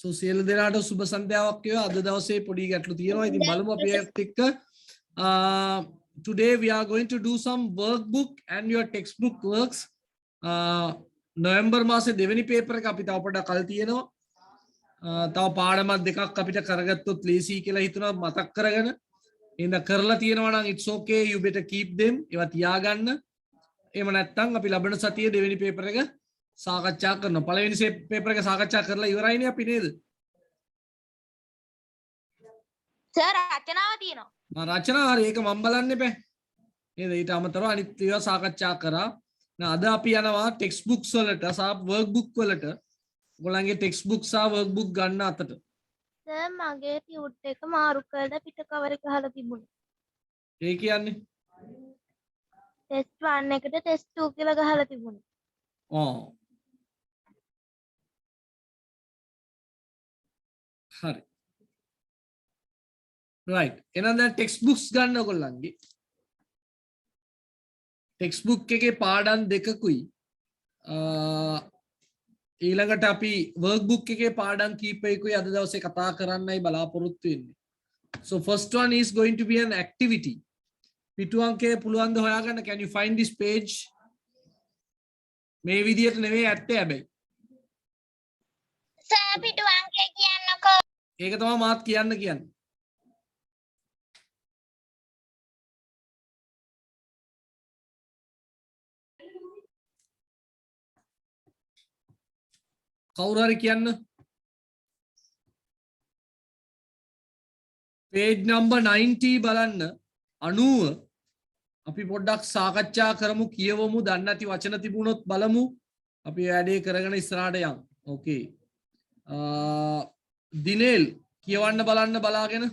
So සියලු දෙනාට සුබ සන්ධ්‍යාවක් වේවා. අද දවසේ පොඩි ගැටලු තියෙනවා. ඉතින් බලමු අපි ඒත් එක්ක today we are going to do some workbook and your textbook works. November මාසේ දෙවෙනි පේපර් එක අපි තව පොඩක් කල් තියෙනවා. තව පාඩමක් දෙකක් අපිට කරගත්තොත් ලේසි කියලා හිතනවා මතක් කරගෙන. එහෙනම් කරලා තියෙනවා නම් it's okay, you better keep them. ඒවා තියාගන්න. එහෙම නැත්නම් අපි ලබන සතියේ දෙවෙනි පේපර් එක සාකච්ඡා කරනවා. පළවෙනි පේපර් එක සාකච්ඡා කරලා ඉවරයිනේ අපි නේද? සර් රචනාව තියෙනවා. රචනා හරි ඒක මම බලන්න එපා. නේද? ඊට අමතරව අනිත් ඒවා සාකච්ඡා කරා. අද අපි යනවා ටෙක්ස්ට් බුක්ස් වලට සහ වර්ක් බුක් වලට. ඔයගොල්ලන්ගේ ටෙක්ස්ට් බුක් සහ වර්ක් බුක් ගන්න අතට. සර් මගේ ටියුට් එක මාරු කරලා පිට කවර් එක ගහලා තිබුණා. ඒ කියන්නේ ටෙස්ට් 1 එකට ටෙස්ට් 2 කියලා ගහලා තිබුණා. හරි. right. එහෙනම් දැන් ටෙක්ස්ට් බුක්ස් ගන්න ඔයගොල්ලන්ගේ. ටෙක්ස්ට් බුක් එකේ පාඩම් දෙකකුයි ඊළඟට අපි වර්ක් බුක් එකේ පාඩම් කීපයකුයි අද දවසේ කතා කරන්නයි බලාපොරොත්තු වෙන්නේ. So first one is going to be an activity. පිටු අංකය පුළුවන් ද හොයාගන්න? can you find this page? මේ විදියට නෙවෙයි ඇත්තේ හැබැයි. සර් පිටු අංකය කියන්නකෝ. ඒක තමයි මාත් කියන්නේ. කවුරු හරි කියන්න. page number 90 බලන්න. 90 අපි පොඩ්ඩක් සාකච්ඡා කරමු, කියවමු, දන්නේ නැති වචන තිබුණොත් බලමු. අපි වැඩේ කරගෙන ඉස්සරහට යමු. ඕකේ. දිනේල් කියවන්න බලන්න බලාගෙන.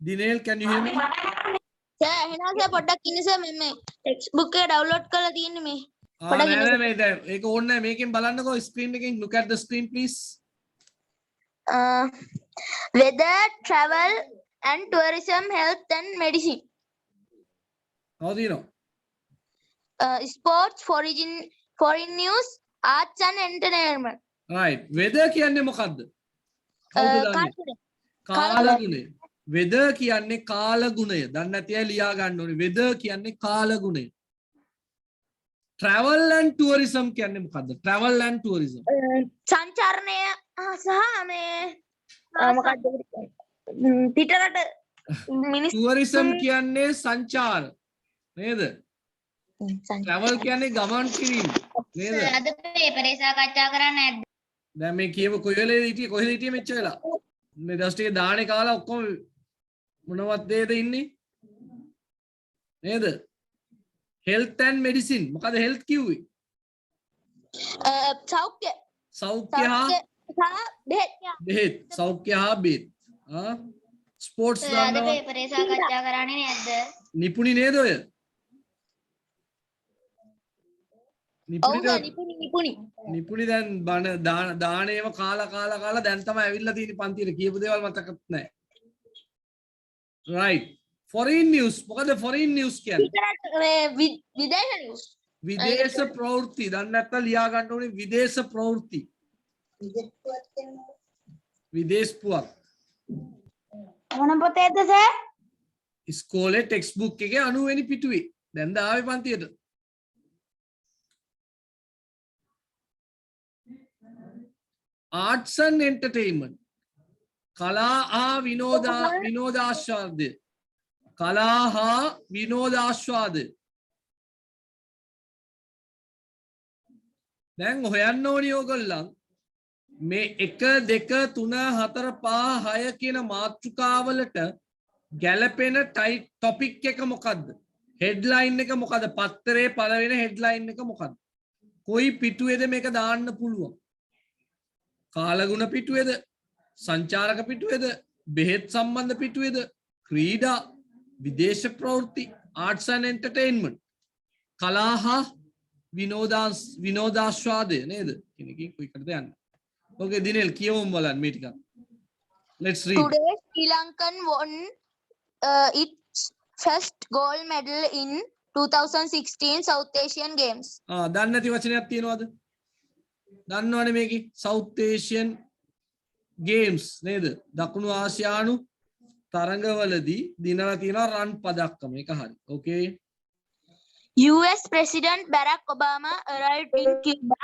දිනේල් can you hear me? Sir එහෙනම් සර් පොඩ්ඩක් ඉන්න සර් මේ ටෙක්ස්ට් බුක් එක ඩවුන්ලෝඩ් කරලා තියෙන්නේ මේ. පොඩ්ඩක් ඉන්න. නෑ දැන් ඒක ඕනේ නැහැ. මේකෙන් බලන්නකෝ ස්ක්‍රීන් එකෙන්. look at the screen please. Weather, travel and tourism, health and medicine. How do you know? Sports, foreign news, arts and entertainment. Right. Weather කියන්නේ මොකද්ද? කවුද දන්නේ? කාලගුණය. weather කියන්නේ කාලගුණය. දන්නේ නැති අය ලියා ගන්න ඕනේ. weather කියන්නේ කාලගුණය. travel and tourism කියන්නේ මොකද්ද? travel and tourism. සංචාරණය සහ මේ මොකක්ද පිටරට මිනිස් tourism කියන්නේ සංචාර නේද? travel කියන්නේ ගමන් කිරීම නේද? අද පේපර් එක සාකච්ඡා කරන්න නැද්ද? දැන් මේ කියව කොයි වෙලේද හිටියේ කොහෙද හිටියේ මෙච්චර වෙලා? මේ දවස් ටිකේ දාහනේ කාලා ඔක්කොම මොනවත් දෙයද ඉන්නේ? නේද? health and medicine මොකද health කිව්වේ? සෞඛ්‍ය හා බෙහෙත්. සෞඛ්‍ය හා බෙහෙත්. ස්පෝර්ට්ස් අද පේපර් එක සාකච්ඡා කරන්නේ නැද්ද? නිපුණි නේද ඔය? නිපුණි දැන් බණ දානේම කාලා දැන් තමයි ඇවිල්ලා තියෙන්නේ පන්තියට. කියපු දේවල් මතකත් නැහැ. right. foreign news මොකද foreign news කියන්නේ? විදේශ news. විදේශ ප්‍රවෘත්ති. දන්නේ නැත්නම් ලියා ගන්න ඕනේ විදේශ ප්‍රවෘත්ති. විදේශ පුවත්. මොන පොතේද සර්? ඉස්කෝලේ ටෙක්ස්ට් බුක් එකේ 90 වෙනි පිටුවේ. දැන් ආවේ පන්තියට. arts and entertainment. කලා හා විනෝදාස්වාදය. කලා හා විනෝදාස්වාදය. දැන් හොයන්න ඕනි ඕගොල්ලන් මේ 1 2 3 4 5 6 කියන මාතෘකාවලට ගැලපෙන ටොපික් එක මොකද්ද? හෙඩ්ලයින් එක මොකද්ද? පත්තරේ පළවෙනි හෙඩ්ලයින් එක මොකද්ද? කොයි පිටුවේද මේක දාන්න පුළුවන්? කාලගුණ පිටුවේද? සංචාරක පිටුවේද? බෙහෙත් සම්බන්ධ පිටුවේද? ක්‍රීඩා, විදේශ ප්‍රවෘත්ති, arts and entertainment, කලා හා විනෝදාස්වාදය නේද? කෙනකින් කොයිකටද යන්නේ? Okay, Dinel, කියවමු බලන්න මේ ටික. Let's read. Today Sri Lankan won its first gold medal in 2016 South Asian Games. දන්නේ නැති වචනයක් තියෙනවද? දන්නවනේ මේකේ South Asian Games නේද? දකුණු ආසියානු තරඟවලදී දිනලා තියෙනවා රන් පදක්කම. ඒක හරි. ඕකේ. US President Barack Obama arrived in Cuba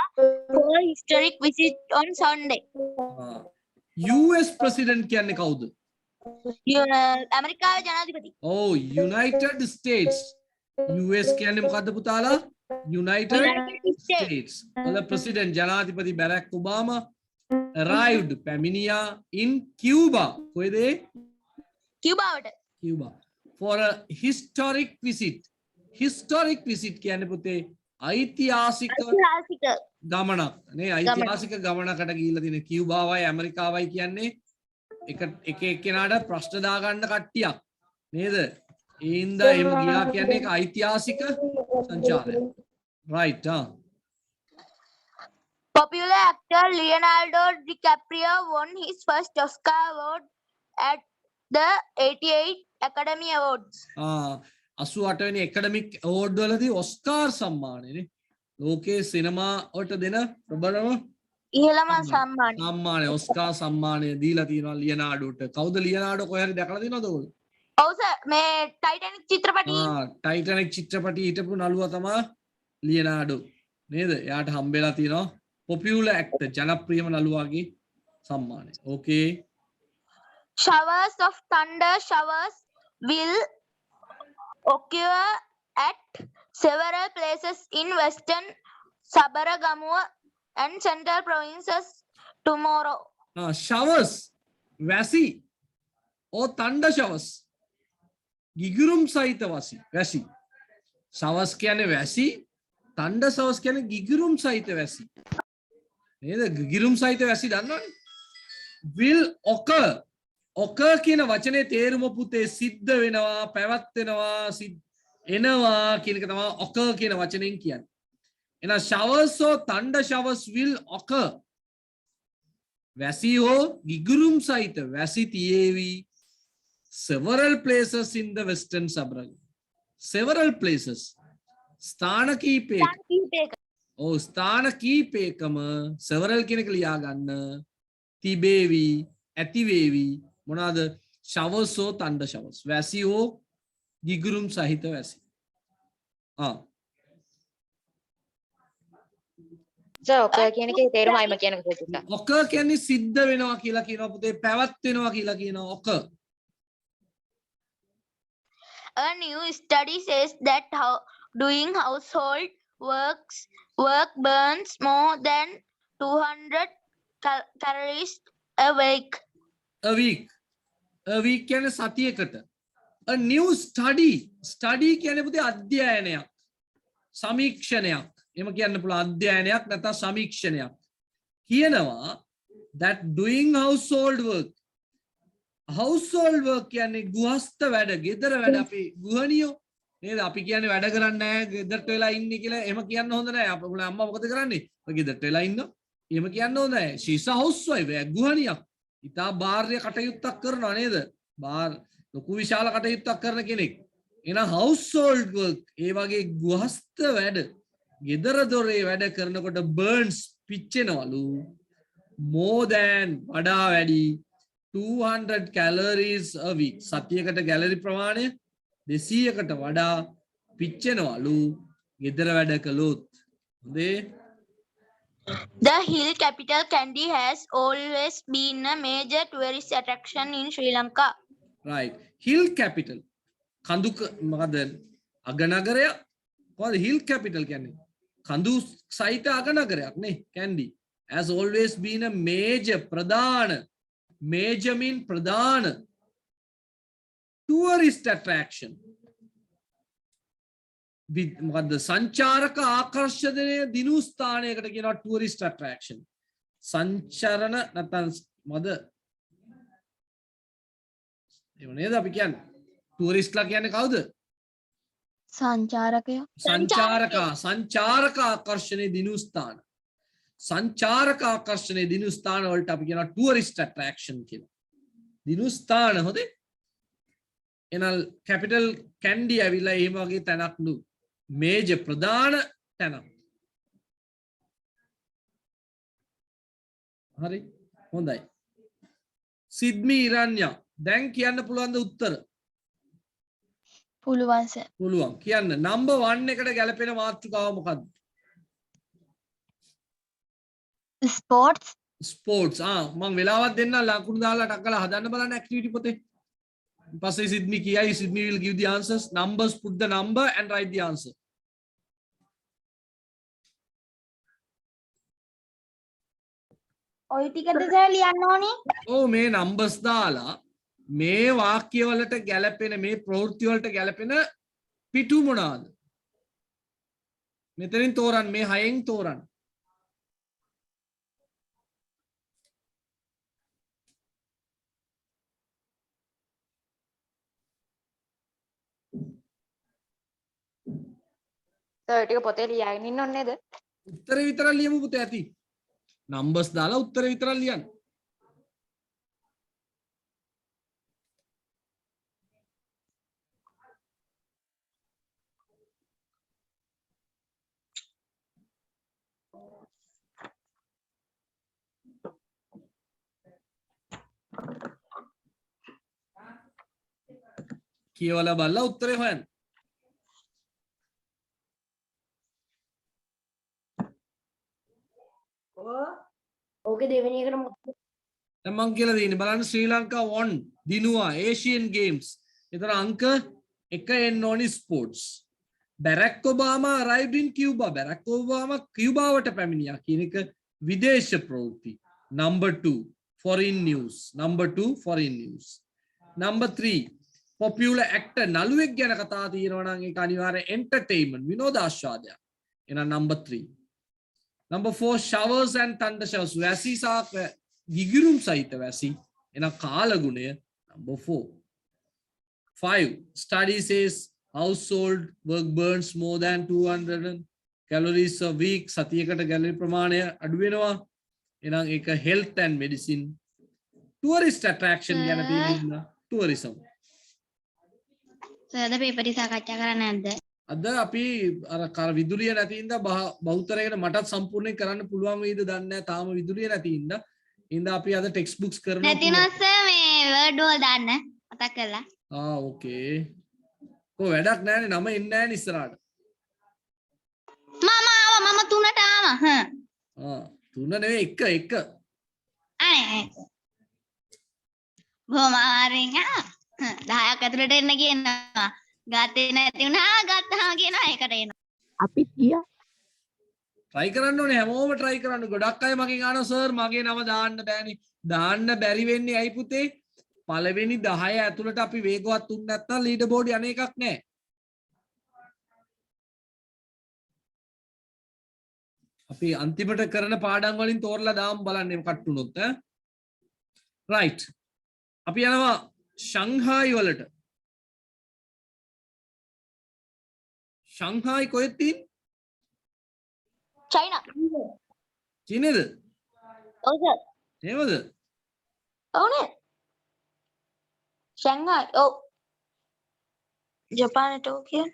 for a historic visit on Sunday. US president කියන්නේ කවුද? ඇමරිකාවේ ජනාධිපති. United States. US කියන්නේ මොකද්ද පුතාලා? United States. වල president ජනාධිපති බැරක් ඔබාමා arrived පැමිණියා in Cuba. කොහෙද? කියුබාවට. Cuba for a historic visit. Historic visit කියන්නේ පුතේ ඓතිහාසික ගමනක් නේ. ඓතිහාසික ගමනකට ගිහිල්ලා තියෙන කියුබාවයි ඇමරිකාවයි කියන්නේ එක එක්කෙනාට ප්‍රශ්න දාගන්න කට්ටියක් නේද? ඒ හින්දා එහෙම ගියා කියන්නේ ඒක ඓතිහාසික සංචාරයක්. right Popular actor Leonardo DiCaprio won his first Oscar award at the 88 Academy Awards. 88 වෙනි ඇකඩමික් අවෝඩ් වලදී ඔස්කාර් සම්මානය නේ. ලෝකයේ සිනමා වලට දෙන ප්‍රබලම ඉහළම සම්මානය. සම්මානය ඔස්කාර් සම්මානය දීලා තියෙනවා ලියනාඩෝට. කවුද ලියනාඩෝ කොහේ හරි දැකලා තියෙනවද ඔයගොල්ලෝ? ඔව් සර් මේ ටයිටැනික් චිත්‍රපටි ටයිටැනික් චිත්‍රපටි හිටපු නළුවා තමයි ලියනාඩෝ නේද? එයාට හම්බෙලා තියෙනවා පොපියුලර් ඇක්ටර් ජනප්‍රියම නළුවාගේ සම්මානය. Okay. Showers of thunder showers will occur at several places in western Sabaragamuwa and central provinces tomorrow. Showers වැසි or thunder showers ගිගුරුම් සහිත වැසි. showers කියන්නේ වැසි, thunder showers කියන්නේ ගිගුරුම් සහිත වැසි. නේද? ගිගුරුම් සහිත වැසි දන්නවනේ. will occur කියන වචනේ තේරුම පුතේ සිද්ධ වෙනවා, පැවැත්වෙනවා, එනවා කියන එක තමයි occur කියන වචනෙන් කියන්නේ. එහෙනම් showers or thunder showers will occur. වැසි හෝ ගිගුරුම් සහිත වැසි තියේවි several places in the western suburb. Several places. ස්ථාන කීපයක. ස්ථාන කීපයකම several කියන එක ලියා ගන්න. තිබේවි, ඇතිවේවි. මොනවාද? showers or thunder showers. වැසි හෝ ගිගුරුම් සහිත වැසි. ඔකර් කියන එකේ තේරුමයිම කියනකෝ පුතා. ඔකර් කියන්නේ සිද්ධ වෙනවා කියලා කියනවා පුතේ, පැවැත්වෙනවා කියලා කියනවා ඔකර්. A new study says that doing household work burns more than 200 calories a week. A week කියන්නේ සතියකට. A new study කියන්නේ පුතේ අධ්‍යයනයක්, සමීක්ෂණයක්. එහෙම කියන්න පුළුවන් අධ්‍යයනයක් නැත්නම් සමීක්ෂණයක්. කියනවා that doing household work කියන්නේ ගෘහස්ත වැඩ, ගෙදර වැඩ. අපි ගෘහණියෝ නේද? අපි කියන්නේ වැඩ කරන්නේ නැහැ, ගෙදරට වෙලා ඉන්නේ කියලා. එහෙම කියන්න හොඳ නැහැ. අපේ අම්මා මොකද කරන්නේ? ගෙදරට වෙලා ඉන්නවා. එහෙම කියන්න හොඳ නැහැ. she's a housewife. ගෘහණියක්. ඉතා බාහිර කටයුත්තක් කරනවා නේද? ලොකු විශාල කටයුත්තක් කරන කෙනෙක්. එහෙනම් household work ඒ වගේ ගෘහස්ත වැඩ, ගෙදර දොරේ වැඩ කරනකොට burns පිච්චෙනවලු more than වඩා වැඩි 200 calories a week. සතියකට කැලරි ප්‍රමාණය 200කට වඩා පිච්චෙනවලු ගෙදර වැඩ කළොත්. හොඳේ. The hill capital Kandy has always been a major tourist attraction in Sri Lanka. Right. Hill capital. කඳු මොකද? අගනගරයක්. කොහොමද hill capital කියන්නේ? කඳු සහිත අගනගරයක් නේ Kandy. Has always been a major ප්‍රධාන. Major mean ප්‍රධාන tourist attraction. මොකද්ද? සංචාරක ආකර්ෂණය දිනු ස්ථානයකට කියනවා tourist attraction. සංචරණ නැත්නම් මොකද? එහෙම නේද අපි කියන්නේ? touristලා කියන්නේ කවුද? සංචාරක ආකර්ෂණයේ දිනු ස්ථාන. සංචාරක ආකර්ෂණයේ දිනු ස්ථාන වලට අපි කියනවා tourist attraction කියලා. දිනු ස්ථාන හොඳේ. එනල් කැපිටල් කැන්ඩි ඇවිල්ලා එහෙම වගේ තැනක් නු. major ප්‍රධාන තැන. හරි හොඳයි. සිද්මි ඉරන්යා දැන් කියන්න පුළුවන්ද උත්තර? පුළුවන් සර්. පුළුවන්. කියන්න number 1 එකට ගැලපෙන මාතෘකාව මොකක්ද? ස්පෝර්ට්ස්. ස්පෝර්ට්ස්. මම වෙලාවක් දෙන්න ලකුණු දාලා ටක් කරලා හදන්න බලන්න ඇක්ටිවිටි පොතේ. පස්සේ සිද්මි කියයි. Sidmi will give the answers. Numbers, put the number and write the answer. ඔය ටිකද සර් ලියන්න ඕනේ? ඔව් මේ numbers දාලා මේ වාක්‍ය වලට ගැලපෙන මේ ප්‍රවෘත්ති වලට ගැලපෙන පිටු මොනවාද? මෙතනින් තෝරන්න මේ 6න් තෝරන්න. සර් ටික පොතේ ලියාගෙන ඉන්න ඕනේ නේද? උත්තර විතරක් ලියමු පුතේ ඇති. numbers දාලා උත්තර විතරක් ලියන්න. කියවලා බලලා උත්තරේ හොයන්න. ඕකේ දෙවෙනි එකට මොකද? දැන් මං කියලා දෙන්නේ බලන්න ශ්‍රී ලංකා won දිනුවා Asian Games. ඒතර අංක 1 එන්න ඕනි sports. Barack Obama arrived in Cuba. Barack Obama කියුබාවට පැමිණියා කියන එක විදේශ ප්‍රවෘත්ති. number 2 foreign news. number 2 foreign news. number 3 popular actor නළුවෙක් ගැන කතා තියෙනවා නම් ඒක අනිවාර්යෙන් entertainment විනෝදාස්වාදයක්. එහෙනම් number 3. number 4 showers and thunder showers. වැසි සහ ගිගිරුම් සහිත වැසි. එහෙනම් කාලගුණය number 4. 5 study says household work burns more than 200 calories a week. සතියකට කැලරි ප්‍රමාණය අඩු වෙනවා. එහෙනම් ඒක health and medicine. tourist attraction ගැන තියෙනවා tourism. සර් අද පේපර් එක සාකච්ඡා කරන්නේ නැද්ද? අද අපි අර විදුලිය නැති ඉඳ බහුතරයකට මටත් සම්පූර්ණයෙන් කරන්න පුළුවන් වෙයිද දන්නේ නැහැ. තාම විදුලිය නැති ඉඳ අපි අද ටෙක්ස්ට් බුක්ස් කරනවා. නැතිනම් සර් මේ වර්ඩ් වල දාන්න මතක් කරලා. ඕකේ. වැඩක් නැහැනේ නම එන්නේ නැහැනේ ඉස්සරහට. මම 3ට ආවා. 3 නෙවෙයි 1. අනේ. බොමාරින් 10ක් ඇතුළට එන්න කියනවා. ගත්තේ නැති වුණා ගත්තාම කියනවා ඒකට එනවා. අපි ගියා. try කරන්න ඕනේ හැමෝම try කරන්න. ගොඩක් අය මගෙන් අහනවා සර් මගේ නම දාන්න බෑනේ. දාන්න බැරි වෙන්නේ ඇයි පුතේ? පළවෙනි 10 ඇතුළට අපි වේගවත් උන් නැත්නම් ලීඩර් බෝඩ් යන එකක් නැහැ. අපි අන්තිමට කරන පාඩම් වලින් තෝරලා දාමු බලන්න කට් වුණොත් ඈ. right. අපි යනවා ෂංහායි වලට. ෂංහායි කොහෙද තියෙන්නේ? චයිනා. චීනේද? ඔව් සර්. එහෙමද? ඔව්නේ. ෂංහායි. ඔව්. ජපානයේ ටෝකියෝ.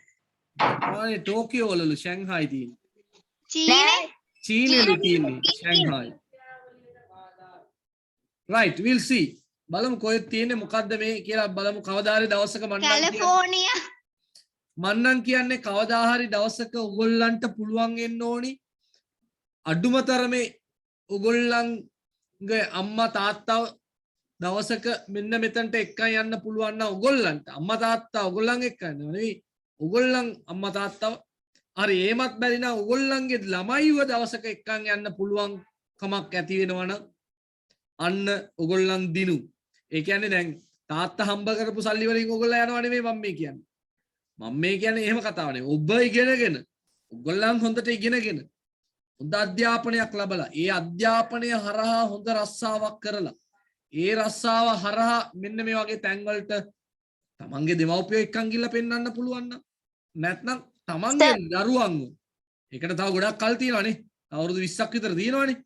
ටෝකියෝ වලලු ෂංහායි තියෙන්නේ. චීනේ. චීනෙලු තියෙන්නේ ෂංහායි. right we'll see. බලමු කොහෙද තියෙන්නේ මොකද්ද මේ කියලා බලමු කවදා හරි දවසක කැලිෆෝනියා. මන්නම් කියන්නේ කවදා හරි දවසක ඔයගොල්ලන්ට පුළුවන් වෙන්න ඕනි අඩුම තරමේ ඔයගොල්ලන්ගේ අම්මා තාත්තා දවසක මෙන්න මෙතනට එක්කන් යන්න පුළුවන් නම් ඔයගොල්ලන්ට අම්මා තාත්තා ඔයගොල්ලන් එක්ක යන්න නෙවෙයි ඔයගොල්ලන් අම්මා තාත්තා හරි ඒමත් බැරි නම් ඔයගොල්ලන්ගේ ළමයිව දවසක එක්කන් යන්න පුළුවන් කමක් ඇති වෙනවා නම් අන්න ඔයගොල්ලන් දිනු. ඒ කියන්නේ දැන් තාත්තා හම්බ කරපු සල්ලි වලින් ඔයගොල්ලෝ යනවා නෙවෙයි මම මේ කියන්නේ. මම මේ කියන්නේ එහෙම කතාවක් නෙවෙයි. ඔබ ඉගෙනගෙන ඔයගොල්ලන් හොඳට ඉගෙනගෙන හොඳ අධ්‍යාපනයක් ලැබලා ඒ අධ්‍යාපනය හරහා හොඳ රස්සාවක් කරලා ඒ රස්සාව හරහා මෙන්න මේ වගේ තැන් වලට තමන්ගේ දෙමව්පියෝ එක්කන් ගිහලා පෙන්වන්න පුළුවන් නම් නැත්නම් තමන්ගේ දරුවන්ව ඒකට තව ගොඩක් කල් තියෙනවානේ. අවුරුදු 20ක් විතර තියෙනවානේ.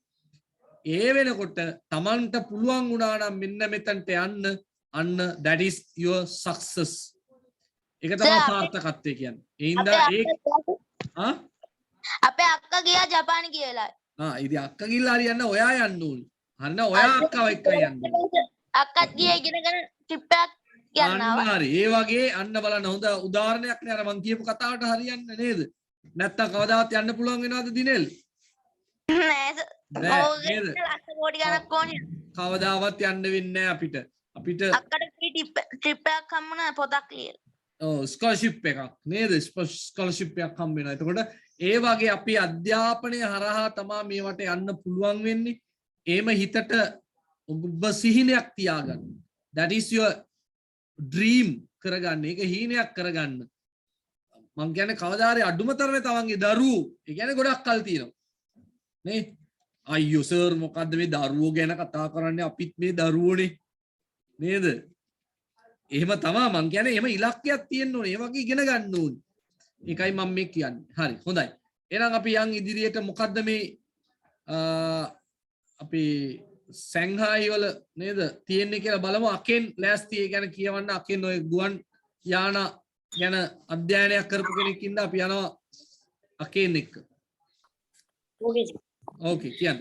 ඒ වෙනකොට තමන්ට පුළුවන් වුණා නම් මෙන්න මෙතනට යන්න අන්න that is your success. ඒක තමයි සාර්ථකත්වය කියන්නේ. ඒ හින්දා ආ අපේ අක්කා ගියා ජපාන කියලා. ඉතින් අක්කා ගිහලා හරියන්න ඔයා යන්න ඕනේ. හරින ඔයා අක්කාව එක්ක යන්න ඕනේ. අක්කත් ගියා ඉගෙනගෙන ට්‍රිප් එකක් යන්න ආවා. අන්න හරි. ඒ වගේ අන්න බලන්න හොඳ උදාහරණයක් නේ අර මං කියපු කතාවට හරියන්නේ නේද? නැත්තම් කවදාවත් යන්න පුළුවන් වෙනවද දිනෙල්? නෑ සර්. නෑ, ඕක නේද? ලක්ෂ කෝටි ගණක් ඕනේ. කවදාවත් යන්න වෙන්නේ නැහැ අපිට. අපිට අක්කට ට්‍රිප් එකක් හම්බුණා පොතක් ලියලා. ස්කෝලර්ෂිප් එකක් නේද? ස්කෝලර්ෂිප් එකක් හම්බ වෙනවා. එතකොට ඒ වගේ අපි අධ්‍යාපනය හරහා තමයි මේවට යන්න පුළුවන් වෙන්නේ. එහෙම හිතට ඔබ සිහිනයක් තියාගන්න. That is your dream කරගන්න. ඒක හීනයක් කරගන්න. මං කියන්නේ කවදා හරි අඩුම තරමේ තමන්ගේ දරුවෝ, ඒ කියන්නේ ගොඩක් කල් තියෙනවා. නේ? අයියෝ සර් මොකද්ද මේ දරුවෝ ගැන කතා කරන්නේ? අපිත් මේ දරුවෝනේ. නේද? එහෙම තමයි මං කියන්නේ එහෙම ඉලක්කයක් තියෙන්න ඕනේ. ඒ වගේ ඉගෙන ගන්න ඕනේ. ඒකයි මම මේ කියන්නේ. හරි හොඳයි. එහෙනම් අපි යන් ඉදිරියට මොකද්ද මේ අපි සංහායි වල නේද තියෙන්නේ කියලා බලමු. අකෙන් ලෑස්ති ඒ ගැන කියවන්න. අකෙන් ඔය ගුවන් යාන ගැන අධ්‍යයනයක් කරපු කෙනෙක් ඉඳලා අපි යනවා අකෙන් එක්ක. ඕකේ කියන්න.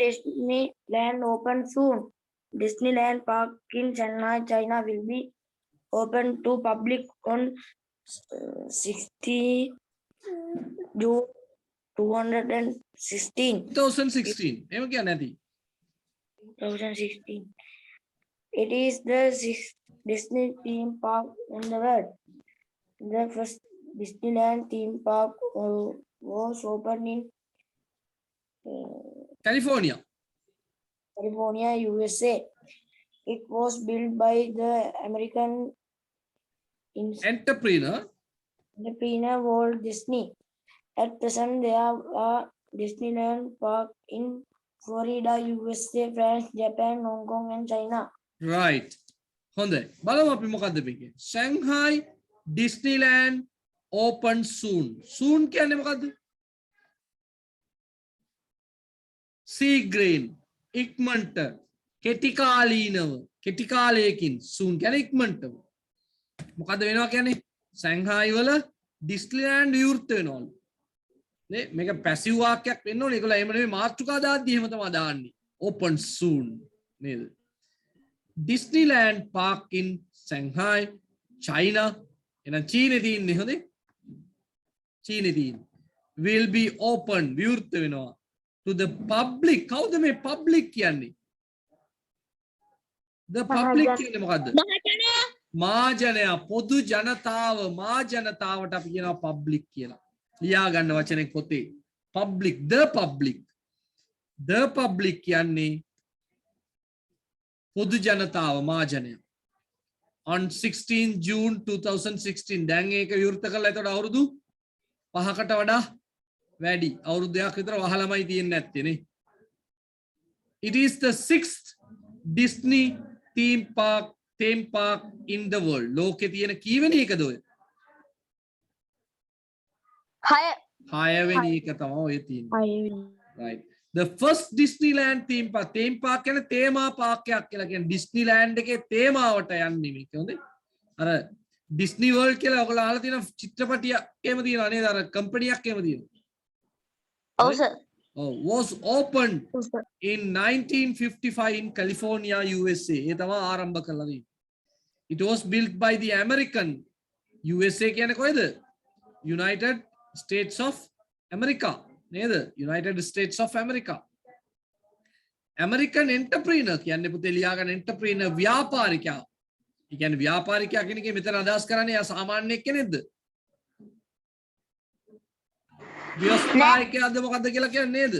Disneyland open soon. Disneyland Park in Shanghai, China will be open to public on 60 June 2016. 2016. එහෙම කියන්නේ නැති. 2016. It is the sixth Disney theme park in the world. The first Disneyland theme park was opened in California. California, USA. It was built by the American Entrepreneur. Walt Disney. At present, there are Disneyland Park in Florida, USA, France, Japan, Hong Kong, and China. Right. හොඳයි. බලමු අපි මොකද්ද මේකේ. Shanghai Disneyland open soon. Soon කියන්නේ මොකද්ද? සීග්‍රේන් ඉක්මනට කෙටි කාලීනව කෙටි කාලයකින් soon කියන්නේ ඉක්මනට. මොකද්ද වෙනවා කියන්නේ? Shanghai වල Disneyland විවෘත වෙනවලු. නේ මේක පැසිව් වාක්‍යයක් වෙන්න ඕනේ. ඒගොල්ලෝ එහෙම නෙමෙයි මාතෘකා දාද්දි එහෙම තමයි දාන්නේ. Open soon නේද? Disneyland Park in Shanghai, China. එහෙනම් චීනේ තියෙන්නේ හොඳේ. චීනේ තියෙන්නේ. Will be open විවෘත වෙනවා. To the public. කවුද මේ public කියන්නේ? The public කියන්නේ මොකද්ද? මාජනයා පොදු ජනතාව මාජනතාවට අපි කියනවා public කියලා. ලියා ගන්න වචනේ පොතේ. Public, the public. The public කියන්නේ පොදු ජනතාව මාජනය. On 16 June 2016 දැන් ඒක විවෘත කළා. එතකොට අවුරුදු 5කට වඩා වැඩි. අවුරුද්දක් විතර වහලමයි තියෙන්නේ නැත්තේ නේ. It is the 6th Disney theme park in the world. ලෝකේ තියෙන කීවෙනි එකද ඔය? 6වෙනි එක තමයි ඔය තියෙන්නේ. Right. The first Disneyland theme park කියන්නේ තේමා පාර්කයක් කියලා කියන්නේ Disneyland එකේ තේමාවට යන්නේ මේක හොඳේ. අර Disney World කියලා ඔයගොල්ලෝ අහලා තියෙන චිත්‍රපටියක් එහෙම තියෙනවා නේද? අර කම්පැනියක් එහෙම තියෙනවා. ඔව් sir. Was opened in 1955 in California, USA. ඒ තමයි ආරම්භ කළා තියෙන්නේ. It was built by the American USA කියන්නේ කොහෙද? United States of America. නේද? United States of America. American entrepreneur කියන්නේ පුතේ ලියා ගන්න entrepreneur ව්‍යාපාරිකයා. ඒ කියන්නේ ව්‍යාපාරිකයා කියන එකේ මෙතන අදහස් කරන්නේ යා සාමාන්‍ය කෙනෙක්ද? ව්‍යවස්ථායකයාද මොකද්ද කියලා කියන්නේ නේද?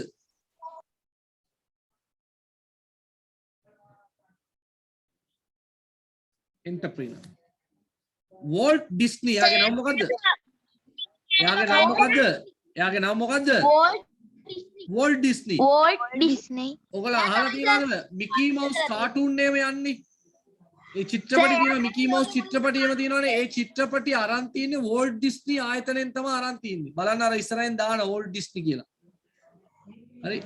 entrepreneur. Walt Disney යාගේ නම මොකද්ද? යාගේ නම මොකද්ද? යාගේ නම මොකද්ද? Walt Disney. ඔයගොල්ලෝ අහලා තියෙනවද මිකී මවුස් කාටූන් නේම යන්නේ? ඒ චිත්‍රපටි තියෙනවා මිකී මවුස් චිත්‍රපටි එහෙම තියෙනවනේ. ඒ චිත්‍රපටි අරන් තින්නේ Walt Disney ආයතනයෙන් තමයි අරන් තින්නේ. බලන්න අර ඉස්සරහින් දාන Walt Disney කියලා. හරි.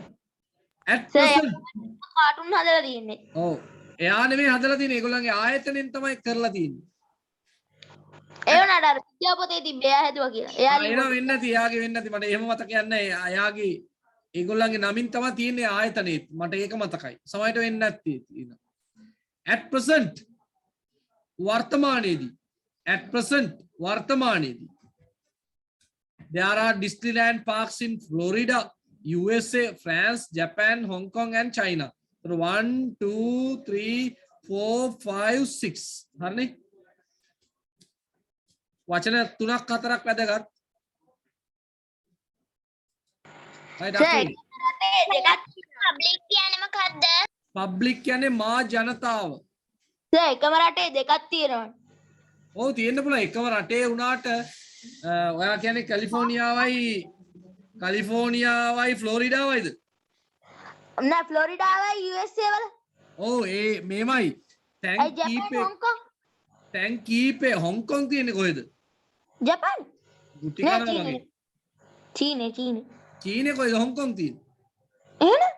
at present කාටුන් හදලා තියෙන්නේ. ඔව්. එයා නෙමෙයි හදලා තියෙන්නේ. ඒගොල්ලන්ගේ ආයතනයෙන් තමයි කරලා තියෙන්නේ. ඒ වුණාට අර විද්‍යාපොතේ තිබ්බ එයා හැදුවා කියලා. එයා එනවා වෙන්න නැති යාගේ වෙන්න නැති මට එහෙම මතකයක් නැහැ අයාගේ ඒගොල්ලන්ගේ නමින් තමයි තියෙන්නේ ආයතනෙත් මට ඒක මතකයි සමහරට වෙන්න නැති තියෙනවා at present වර්තමානයේදී at present වර්තමානයේදී there are Disneyland parks in Florida USA France Japan Hong Kong and China so 1 2 3 4 5 6 හරිනේ වචන 3ක් 4ක් වැදගත්. right අපේ පබ්ලික් කියන්නේ මොකද්ද? පබ්ලික් කියන්නේ මා ජනතාව. සර් එකම රටේ දෙකක් තියෙනවා. ඔව් තියෙන්න පුළුවන් එකම රටේ වුණාට ඔයා කියන්නේ කැලිෆෝනියාවයි ෆ්ලෝරිඩාවයිද? නෑ ෆ්ලොරිඩාවයි USA වල. ඔව් ඒ මේමයි. තැන් කීපේ හොංකොං තියෙන්නේ කොහෙද? ජපාන්. ගුටි කනවා වගේ. චීනේ කොහෙද හොංකොං තියෙන්නේ? එහෙනම්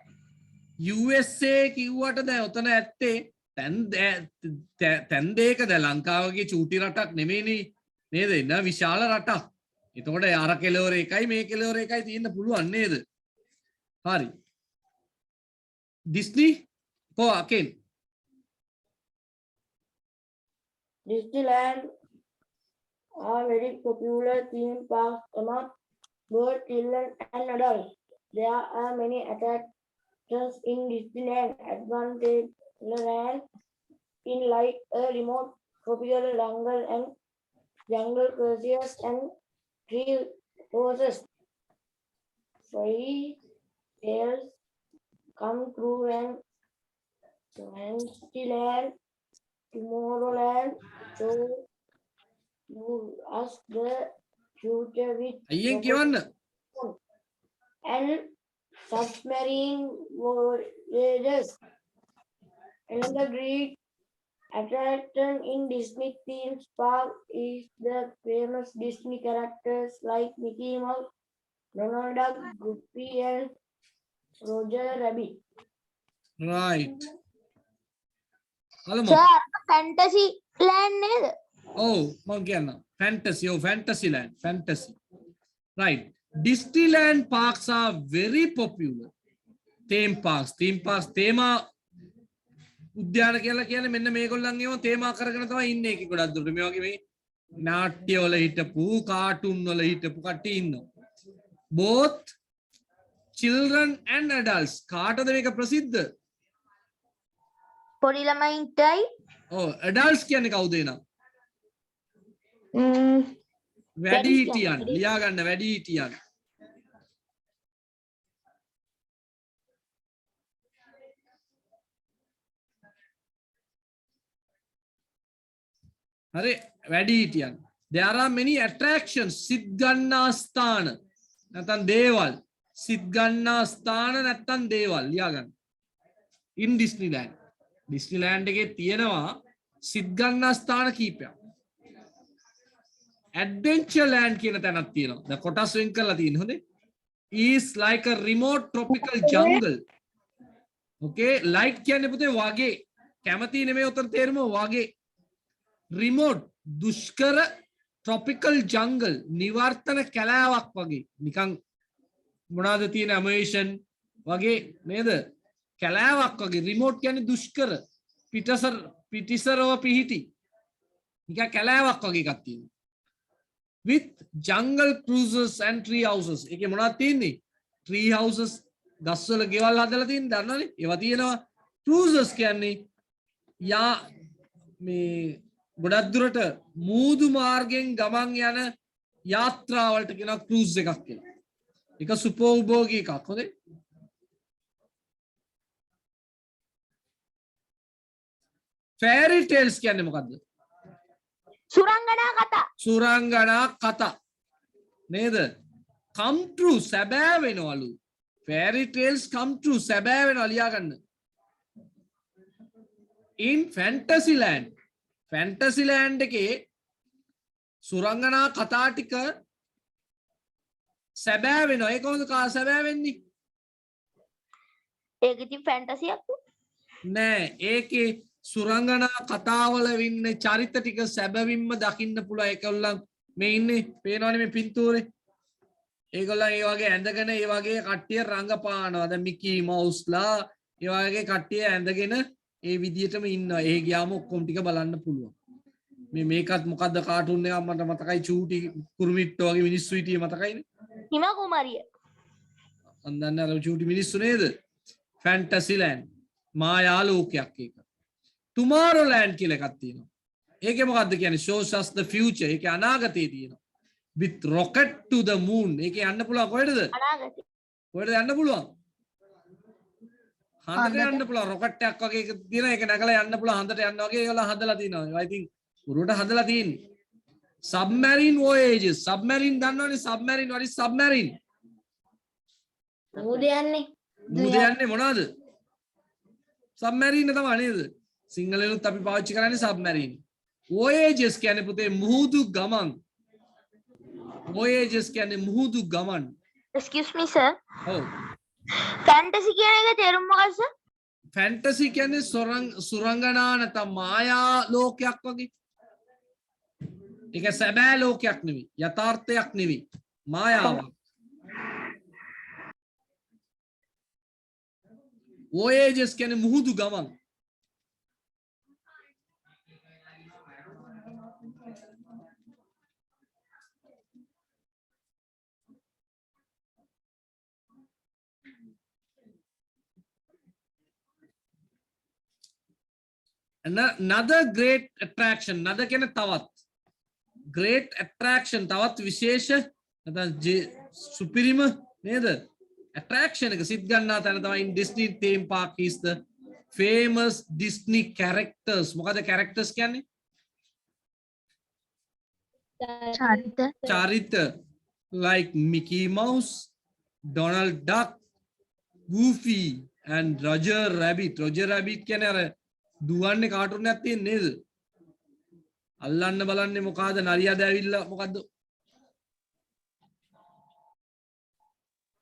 USA කිව්වට දැන් ඔතන ඇත්තේ තැන් දෙකද ලංකාවගේ චූටි රටක් නෙමෙයිනේ නේද? ඉන්න විශාල රටක්. එතකොට අර කෙලවර එකයි මේ කෙලවර එකයි තියෙන්න පුළුවන් නේද? හරි. Disney ko akin Disneyland are very popular theme parks among both children and adults. There are many attractions in Disneyland. Adventureland in like a remote tropical jungle cruises and tree horses. Fairy tales come true and Fantasyland, Tomorrowland, so you ask the future with ayyen kiyanna and submarine voyages. Another great attraction in Disney theme park is the famous Disney characters like Mickey Mouse, Donald Duck, Goofy, and Roger Rabbit. right alamu sir fantasy land නේද? oh මම කියන්න fantasyland fantasy right Disneyland parks are very popular theme parks තේමා උද්‍යාන කියලා කියන්නේ මෙන්න මේගොල්ලන්ගේම තේමා කරගෙන තමයි ඉන්නේ එක ගොඩක් දුරට මේ වගේ මේ නාට්‍ය වල හිටපු කාටුන් වල හිටපු කට්ටිය ඉන්නවා both children and adults කාටද මේක ප්‍රසිද්ධ පොඩි ළමයින්ටයි ඔව් adults කියන්නේ කවුද එනම් වැඩිහිටියන් ලියා ගන්න වැඩිහිටියන් හරි වැඩිහිටියන් there are many attractions සිත් ගන්නා ස්ථාන නැත්නම් දේවල් සිත් ගන්නා ස්ථාන නැත්නම් දේවල් ලියා ගන්න in Disneyland එකේ තියෙනවා සිත් ගන්නා ස්ථාන කීපයක් Adventureland කියන තැනක් තියෙනවා දැන් කොටස් වෙන් කරලා තියෙන්නේ හොඳේ is like a remote tropical jungle okay like කියන්නේ පුතේ වගේ කැමති නෙමෙයි උතන තේරුම වගේ remote දුෂ්කර tropical jungle නිවර්තන කැලෑවක් වගේ නිකන් මොනවාද තියෙන ඇමේෂන් වගේ නේද කැලෑවක් වගේ remote කියන්නේ දුෂ්කර පිටිසරව පිහිටි නිකන් කැලෑවක් වගේ එකක් තියෙනවා with jungle cruises and tree houses එකේ මොනවද තියෙන්නේ tree houses ගස්වල ගෙවල් හදලා තියෙන දන්නවනේ ඒවා තියෙනවා cruises කියන්නේ යා මේ ගොඩක් දුරට මූදු මාර්ගයෙන් ගමන් යන යාත්‍රාවලට කියනවා cruise එකක් කියලා ඒක සුපෝභෝගී එකක් හොඳේ fairy tales කියන්නේ මොකද්ද සුරංගනා කතා නේද come true සැබෑ වෙනවලු fairy tales come true සැබෑ වෙනවා ලියා ගන්න in Fantasyland එකේ සුරංගනා කතා ටික සැබෑ වෙනවා ඒක කොහොමද සැබෑ වෙන්නේ ඒක ඉතින් ෆැන්ටසියක් නෑ ඒකේ සුරංගනා කතාවල ඉන්නේ චරිත ටික සැබවින්ම දකින්න පුළුවන් ඒකල්ලන් මේ ඉන්නේ පේනවනේ මේ පින්තූරේ ඒගොල්ලන් ඒ වගේ ඇඳගෙන ඒ වගේ කට්ටිය රංගපානවා දැන් මිකී මවුස්ලා ඒ වගේ කට්ටිය ඇඳගෙන ඒ විදිහටම ඉන්නවා ඒ ගියාම ඔක්කොම ටික බලන්න පුළුවන් මේකත් මොකද්ද කාටුන් එකක් මට මතකයි චූටි කුරුමිට්ටෝ වගේ මිනිස්සු හිටියේ මතකයිනේ හිම කුමාරිය. අන්දන්න අර චූටි මිනිස්සු නේද ෆැන්ටසිලෑන්ඩ් මායා ලෝකයක් ඒක ටුමාරෝලෑන්ඩ් කියලා එකක් තියෙනවා ඒකේ මොකද්ද කියන්නේ shows us the future ඒකේ අනාගතේ තියෙනවා with rocket to the moon ඒකේ යන්න පුළුවන් කොහෙටද අනාගතේ. කොහෙටද යන්න පුළුවන් හන්දට යන්න පුළුවන් රොකට් එකක් වගේ එකක් තියෙනවා ඒක නැගලා යන්න පුළුවන් හන්දට යන්න වගේ ඒගොල්ලෝ හදලා තිනවා I think උරුවට හදලා තියෙන්නේ submarine voyages submarine දන්නවනේ submarine what is submarine මුහුද යන්නේ. මුහුද යන්නේ මොනවාද submarine තමයි නේද සිංහලෙනුත් අපි පාවිච්චි කරන්නේ submarine voyages කියන්නේ පුතේ මුහුදු ගමන් voyages කියන්නේ මුහුදු ගමන් Excuse me sir. ඔව් fantasy කියන එක තේරුම මොකක්ද sir? fantasy කියන්නේ සුරංගනා නැත්නම් මායා ලෝකයක් වගේ ඒක සැබෑ ලෝකයක් නෙවෙයි යථාර්ථයක් නෙවෙයි මායාවක් voyages කියන්නේ මුහුදු ගමන් another great attraction another කියන්නේ තවත් great attraction තවත් විශේෂ නැත්නම් සුපිරිම නේද attraction එක සිත් ගන්නා තැන තමයි Disney theme park is the famous Disney characters මොකද characters කියන්නේ චරිත like Mickey Mouse Donald Duck Goofy and Roger Rabbit කියන්නේ අර දුවන්නේ කාටුන් එකක් තියෙන නේද අල්ලන්න බලන්නේ මොකಾದ නරියාද ඇවිල්ලා මොකද්ද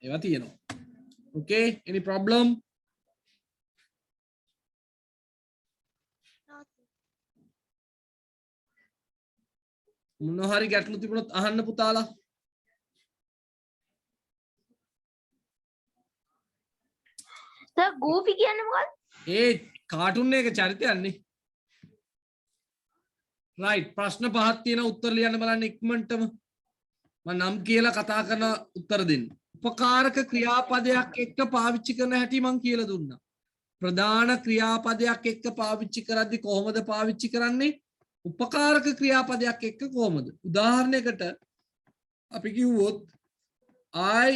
ඒවා තියෙනවා okay any problem මොන හරි ගැටලු තිබුණොත් අහන්න පුතාලා sir goofy කියන්නේ මොකක්ද? ඒ කාටුන් එක චරිතයන්නේ right ප්‍රශ්න පහක් තියෙන උත්තර ලියන්න බලන්න ඉක්මනටම මම නම් කියලා කතා කරන උත්තර දෙන්න උපකාරක ක්‍රියාපදයක් එක්ක පාවිච්චි කරන හැටි මම කියලා දුන්නා ප්‍රධාන ක්‍රියාපදයක් එක්ක පාවිච්චි කරද්දි කොහොමද පාවිච්චි කරන්නේ උපකාරක ක්‍රියාපදයක් එක්ක කොහොමද උදාහරණයකට අපි කිව්වොත් I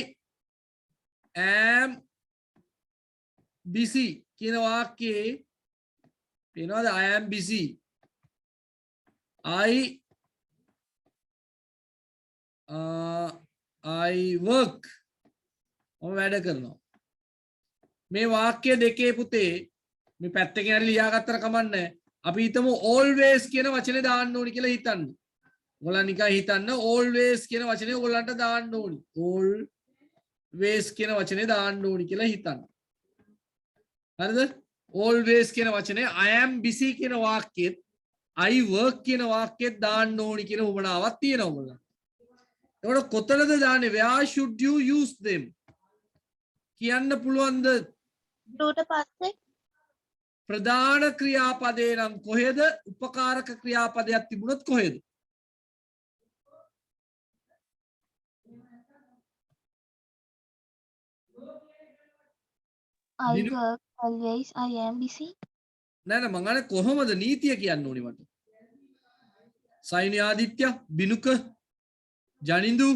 am busy කියන වාක්‍යයේ පේනවද I am busy I work මම වැඩ කරනවා මේ වාක්‍ය දෙකේ පුතේ මේ පැත්තකින් හරි ලියාගත්තර කමන්නේ අපි හිතමු always කියන වචනේ දාන්න ඕනි කියලා හිතන්න ඔයගොල්ලන් නිකන් හිතන්න always කියන වචනේ ඔයගොල්ලන්ට දාන්න ඕනි always කියන වචනේ දාන්න ඕනි කියලා හිතන්න හරිද always කියන වචනේ I am busy කියන වාක්‍යෙත් I work කියන වාක්‍යෙත් දාන්න ඕනි කියන උවමනාවක් තියෙනවා ඔයගොල්ලන්. ඒකට කොතනද දාන්නේ where should you use them කියන්න පුළුවන්ද? ඊට පස්සේ ප්‍රධාන ක්‍රියාපදේ නම් කොහෙද? උපකාරක ක්‍රියාපදයක් තිබුණොත් කොහෙද? I work always I am busy. නෑ නෑ මං අනේ කොහොමද නීතිය කියන්න ඕනි මට? සයිනි ආදිත්‍ය බිනුක ජනින්දු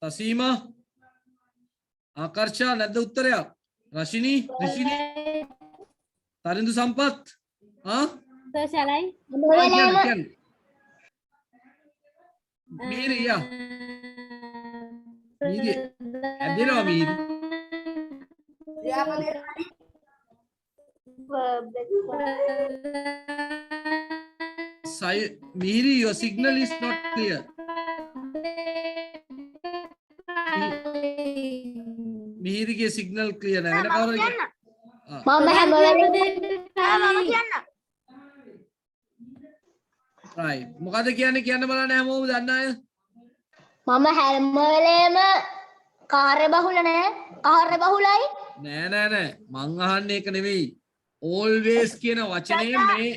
තසීමා ආකර්ෂා නැද්ද උත්තරයක්? රශිනී තරිඳු සම්පත් සරයි මීරියා මීරිය ඇදෙනවා Miri Miri, your signal is not clear. Miri, මීරිගේ සිග්නල් ක්ලියර් නැහැ වෙන කවුරුද කියන්න. මම හැම වෙලේම මම කියන්න. right මොකද කියන්නේ කියන්න බලන්න හැමෝම දන්න අය මම හැම වෙලේම කාර්ය බහුල නෑ කාර්ය බහුලයි නෑ නෑ නෑ මං අහන්නේ ඒක නෙවෙයි always කියන වචනේ මේ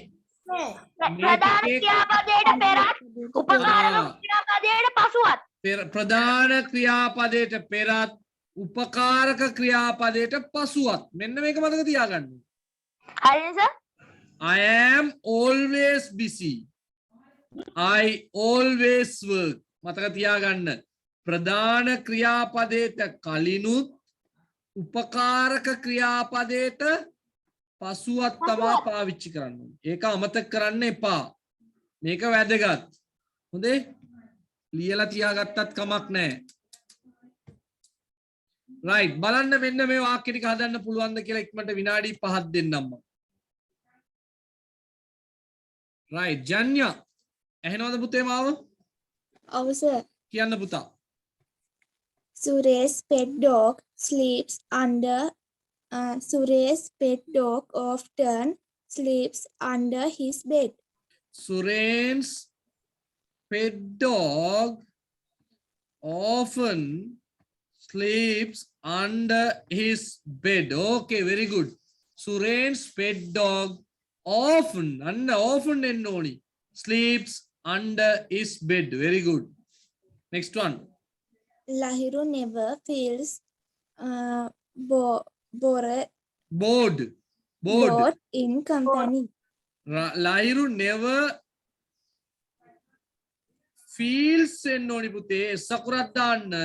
ප්‍රධාන ක්‍රියාපදයට පෙරත් උපකාරක ක්‍රියාපදයට පසුවත්. ප්‍රධාන ක්‍රියාපදයට පෙරත් උපකාරක ක්‍රියාපදයට පසුවත් මෙන්න මේක මතක තියාගන්න. හරිද sir? I am always busy. I always work. මතක තියාගන්න. ප්‍රධාන ක්‍රියාපදයට කලිනුත් උපකාරක ක්‍රියාපදයට පසුවත් තමා පාවිච්චි කරන්න. ඒක අමතක කරන්න එපා. මේක වැදගත්. හොඳේ? ලියලා තියාගත්තත් කමක් නැහැ. right බලන්න මෙන්න මේ වාක්‍ය ටික හදන්න පුළුවන්ද කියලා ඉක්මනට විනාඩි 5ක් දෙන්නම් මම. right ජන්‍ය ඇහෙනවද පුතේ මාව? ඔව් සර්. කියන්න පුතා. Suresh pet dog sleeps under Suresh pet dog often sleeps under his bed. Suren's pet dog often sleeps under his bed. Okay, very good. Suren's pet dog often ennoni sleeps under his bed. Very good. Next one. Lahiru never feels Bored in company. Lahiru never feels ennoni puthe sakurat danna.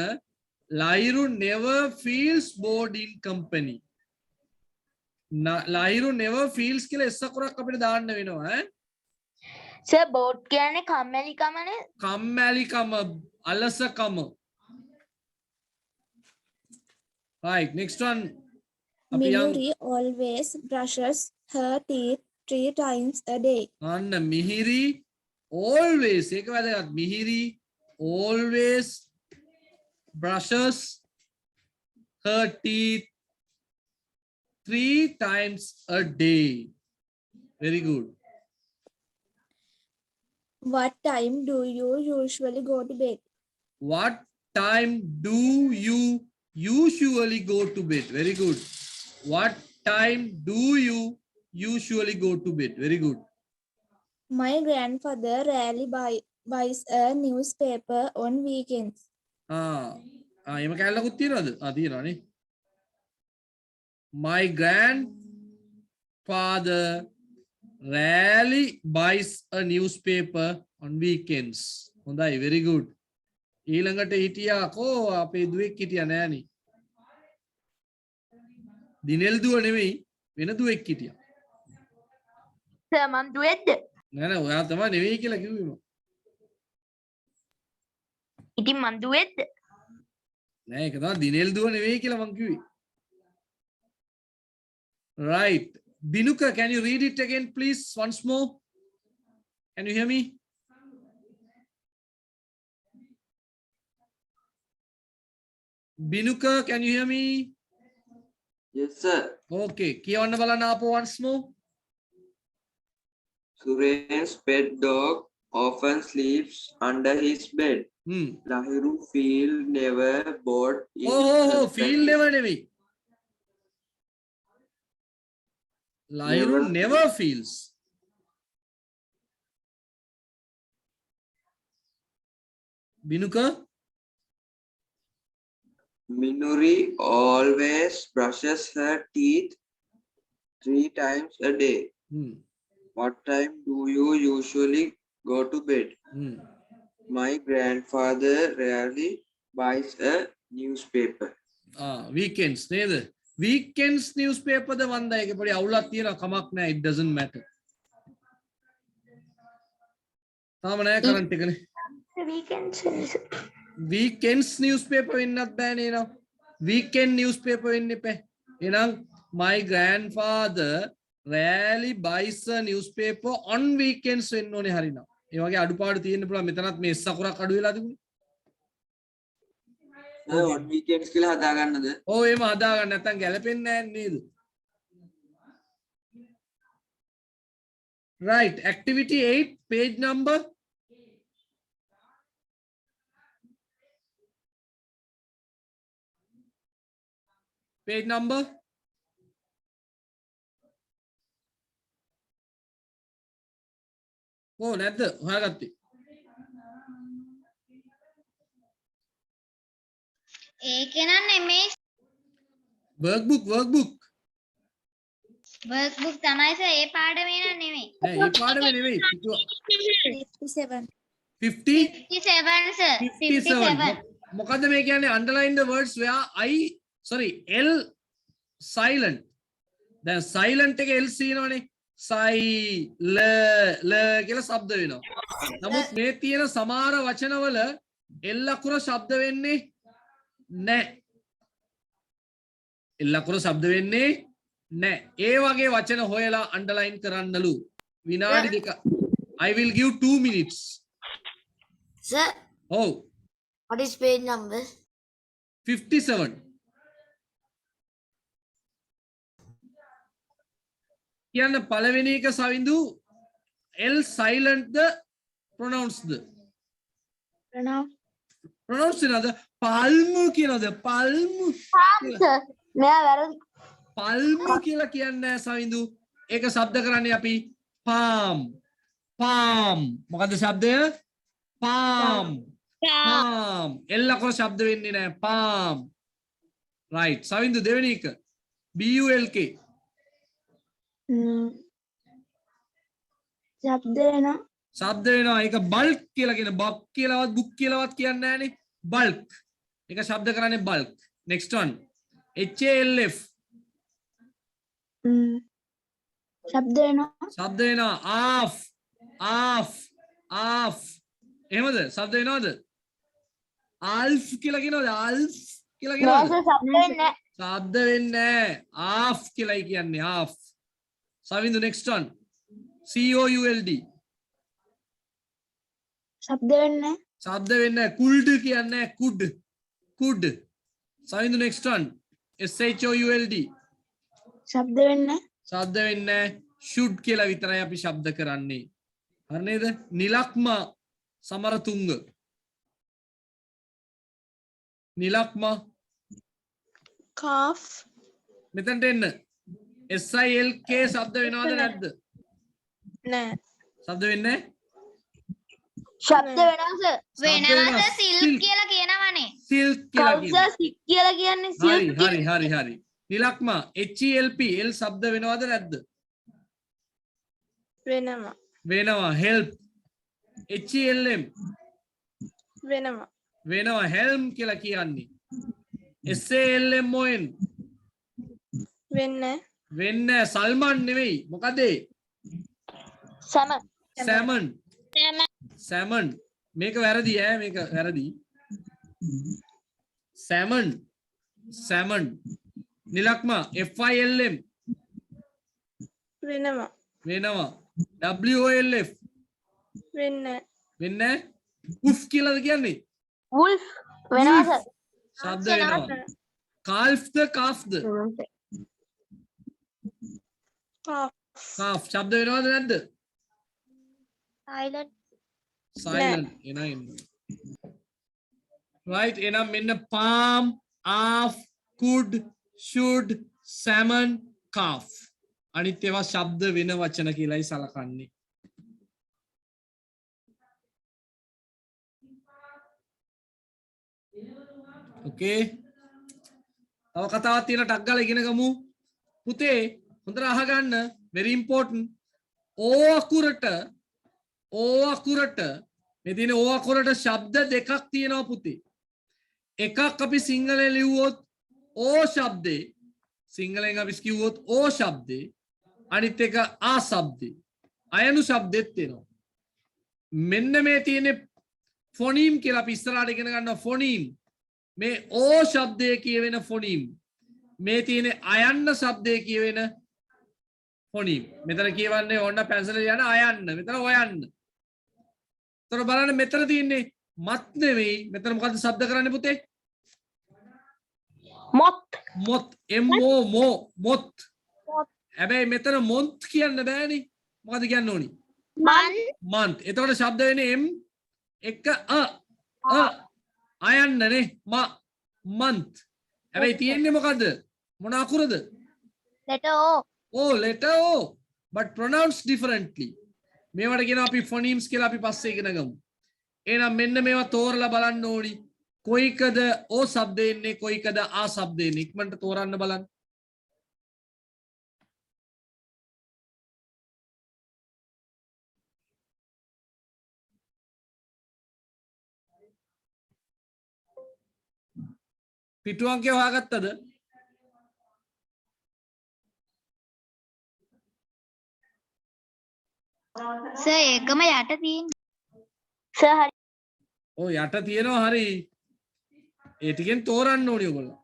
Lahiru never feels bored in company. Lahiru never feels කියලා එස්සකුරක් අපිට දාන්න වෙනවා ඈ. Sir board කියන්නේ කම්මැලිකමනේ. කම්මැලිකම අලසකම. right next one. අපි යන් Minuri always brushes her teeth 3 times a day. අන්න මිහිරි always ඒක වැදගත්. මිහිරි always brushes her teeth 3 times a day. Very good. What time do you usually go to bed? What time do you usually go to bed? Very good. What time do you usually go to bed? Very good. My grandfather rarely buys a newspaper on weekends. එම කැල්ලකුත් තියෙනවද? තියෙනවානේ. My grandfather rarely buys a newspaper on weekends. හොඳයි, very good. ඊළඟට හිටියා කෝ අපේ දුවෙක් හිටියා නෑනේ. දිනෙල් දුව නෙවෙයි වෙන දුවෙක් හිටියා. සර් මං දුවෙක්ද? නෑ නෑ ඔයා තමයි නෙවෙයි කියලා කිව්වේ මම. ඉතින් මං දුවෙක්ද? නෑ ඒක තමයි දිනෙල් දුව නෙවෙයි කියලා මං කිව්වේ. right. Binuka, can you read it again please once more? Can you hear me? Binuka, can you hear me? Yes, sir. Okay. කියවන්න බලන්න ආපහු once more. Suren's pet dog often sleeps under his bed. Lahiru feel never bored in feel never නෙවෙයි. Lahiru never feels. Binuka? Minuri always brushes her teeth 3 times a day. What time do you usually go to bed? My grandfather rarely buys a newspaper. Weekends නේද? Weekends newspaper ද වන්දා ඒක පොඩි අවුලක් තියෙනවා කමක් නැහැ. It doesn't matter. තාම නැහැ current එකනේ. Weekends newspaper වෙන්නත් බෑනේ නෝ. Weekend newspaper වෙන්න එපා. එහෙනම් my grandfather rarely buys a newspaper on weekends වෙන්න ඕනේ හරිනම්. ඒ වගේ අඩුපාඩු තියෙන්න පුළුවන්. මෙතනත් මේ සකුරක් අඩු වෙලා තිබුණේ. what weekends කියලා හදා ගන්නද? ඔව් එහෙම හදා ගන්න නැත්නම් ගැලපෙන්නේ නැහැ නේද? Right, activity 8, page number. Page number. Oh, නැද්ද? හොයාගත්තේ. ඒකේ නම් නෙමෙයි Workbook. workbook තමයි සර් ඒ පාඩමේ නම් නෙමෙයි. නෑ, මේ පාඩමේ නෙවෙයි. 57. 50 57 sir 57. මොකද්ද මේ කියන්නේ? Underline the words where L silent. දැන් silent එකේ L තියෙනවනේ. ල කියලා ශබ්ද වෙනවා. නමුත් මේ තියෙන සමහර වචනවල L අකුර ශබ්ද වෙන්නේ නැහැ. L අකුර ශබ්ද වෙන්නේ නැහැ. ඒ වගේ වචන හොයලා underline කරන්නලු. විනාඩි දෙක. I will give 2 minutes. Sir, Oh, what is page number? 57. කියන්න පළවෙනි එක සවිඳු L silent ද pronounced ද? Pronounce වෙනවද? පල්මු කියනවද? පල්මු. sir මෙයා වැරදි පල්මු කියලා කියන්නේ සවිඳු. ඒක ශබ්ද කරන්නේ අපි palm. palm. මොකද්ද ශබ්දය? palm. palm. L අකුර ශබ්ද වෙන්නේ නැහැ. palm. right. සවිඳු දෙවෙනි එක. BULK. ශබ්ද වෙනවා. ශබ්ද වෙනවා. ඒක බල්ක් කියලා කියන බක් කියලාවත් බුක් කියලාවත් කියන්නේ නැහනේ. බල්ක්. ඒක ශබ්ද කරන්නේ බල්ක්. next one. HALF. ශබ්ද වෙනවා. ශබ්ද වෙනවා. off. off. off. එහෙමද? ශබ්ද වෙනවද? alf කියලා කියනවද? alf කියලා නෑ කියනවද? sir ශබ්ද වෙන්නේ නැහැ. ශබ්ද වෙන්නේ නැහැ. off කියලායි කියන්නේ off. සවිඳු next one. COULD. ශබ්ද වෙන්නේ. ශබ්ද වෙන්නේ නැහැ. could කියන්නේ could. could. සවිඳු next one. SHOULD. ශබ්ද වෙන්නේ. ශබ්ද වෙන්නේ නැහැ. should කියලා විතරයි අපි ශබ්ද කරන්නේ. හරි නේද? නිලක්ම සමරතුංග. නිලක්ම කාෆ්. මෙතනට එන්න. SILK ශබ්ද වෙනවද නැද්ද? නෑ. ශබ්ද වෙන්නේ නැහැ. ශබ්ද වෙනවා sir ශබ්ද වෙනවා. වෙනවා sir silk කියලා කියනවනේ. silk කියලා කවුද කියනවා. sick කියලා කියන්නේ හරි silk හරි. නිලක්ම HELP L ශබ්ද වෙනවද නැද්ද? වෙනවා. වෙනවා. help HELM වෙනවා. වෙනවා. helm කියලා කියන්නේ. SALMON වෙන්නේ. වෙන්නේ සල්මන් නෙවෙයි. මොකද ඒ? salmon salmon. salmon. මේක වැරදි ඈ. මේක වැරදි. salmon. salmon. නිලක්ම FILM වෙනවා. වෙනවා. WOLF වෙන්නේ. වෙන්නේ උෆ් කියලාද කියන්නේ? wolf වෙනවා sir ශබ්ද වෙනවා. කාල්ෆ්ද කාෆ්ද? කාෆ්. කාෆ් ශබ්ද වෙනවද නැද්ද? silent silent එනයින්. right එනම් මෙන්න palm, off, could, should, salmon, calf. අනිත් ඒවා ශබ්ද වෙන වචන කියලායි සලකන්නේ. okay. තව කතාවක් තියෙන ටක් ගාලා ඉගෙන ගමු. පුතේ හොඳට අහගන්න. very important. O අකුරට මේ තියෙන O අකුරට ශබ්ද දෙකක් තියෙනවා පුතේ. එකක් අපි සිංහලෙන් ලිව්වොත් O ශබ්දේ. සිංහලෙන් අපි කිව්වොත් O ශබ්දේ. අනිත් එක ආ ශබ්දේ. අයනු ශබ්දෙත් තියෙනවා. මෙන්න මේ තියෙන ෆොනීම් කියලා අපි ඉස්සරහට ඉගෙන ගන්නවා ෆොනීම්. මේ O ශබ්දය කියවෙන ෆොනීම්. මේ තියෙන අයන්න ශබ්දය කියවෙන ෆොනීම්. මෙතන කියවන්නේ ඕන්න පැන්සල යන අයන්න. මෙතන ඔයන්න. තොර බලන්න මෙතන තියෙන්නේ මත් නෙවෙයි. මෙතන මොකද්ද ශබ්ද කරන්නේ පුතේ? Moth. මොත් මොත් හැබැයි මෙතන මොන්ත් කියන්න බෑනේ මොකද කියන්න ඕනි month එතකොට ශබ්ද වෙන්නේ m එක අයන්නනේ month හැබැයි තියෙන්නේ මොකද්ද මොන අකුරද Letter O. letter O but pronounced differently මේවට කියනවා අපි phonemes කියලා අපි පස්සේ ඉගෙන ගමු එහෙනම් මෙන්න මේවා තෝරලා බලන්න ඕනි කොයිකද O શબ્දේ ඉන්නේ කොයිකද ආ શબ્දේ ඉන්නේ ඉක්මනට තෝරන්න බලන්න පිටු අංකය හොයාගත්තද Sir, එකම යට තියෙන්නේ. Sir, හරි. ඔව් යට තියෙනවා හරි ඒ ටිකෙන් තෝරන්න ඕනි ඔයගොල්ලෝ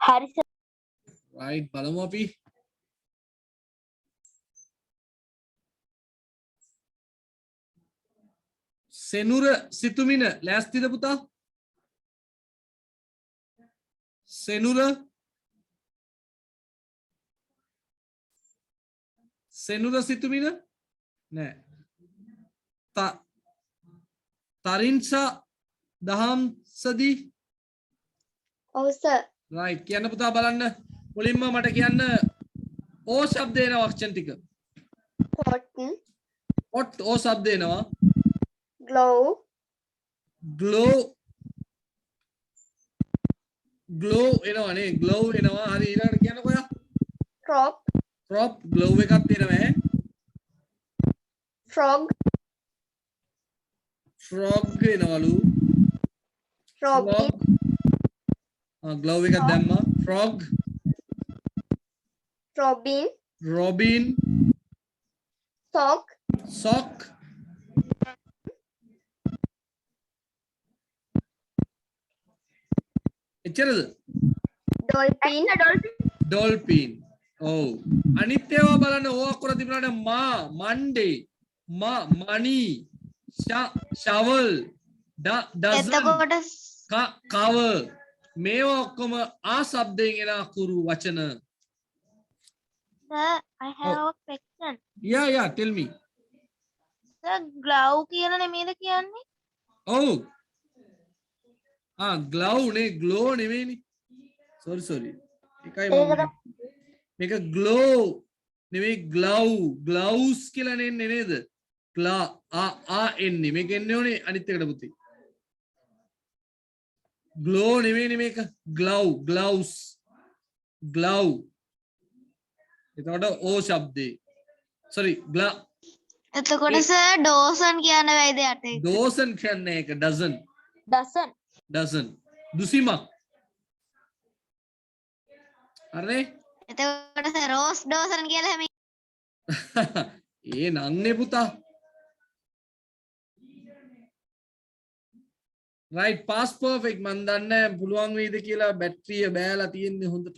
හරි sir. right බලමු අපි සෙනුර සිතුමින ලෑස්තිද පුතා සෙනුර සිතුමින නෑ තරින්සා දහම්සදී ඔව් sir. right කියන්න පුතා බලන්න මුලින්ම මට කියන්න O શબ્ද එනවා වචන ටික Cotton, hot O શબ્ද එනවා glow, glow එනවා නේ glow එනවා හරි ඊළඟට කියන්නකෝ යා crop, crop glow එකක් තියෙනවා ඈ frog, frog එනවලු robin, glow එකක් දැම්මා frog robin sock, sock එච්චරද dolphin ඔව් අනිත් ඒවා බලන්න ඕ අකුර තිබුණාට monday money shovel dozen cover මේවා ඔක්කොම ආ શબ્දයෙන් එන අකුරු වචන Sir, I have a question. yeah tell me Sir, glove කියලා නෙමෙයිද කියන්නේ? ඔව් glove නේ glow නෙමෙයිනේ sorry එකයි මේක glow නෙමෙයි gloves කියලා නෙන්නේ නේද එන්නේ මේක එන්නේ ඕනේ අනිත් එකට පුතේ glow නෙමෙයිනේ මේක gloves glove එතකොට O શબ્දේ sorry එතකොට sir dozen කියන වේද යට එක. dozen කියන්නේ ඒක dozen දුසිමක් හරිනේ එතකොට sir rose dozen කියලා හැම ඒ නන්නේ පුතා right past perfect මන් දන්නේ පුළුවන් වේද කියලා බැටරිය බෑලා තියෙන්නේ හොඳට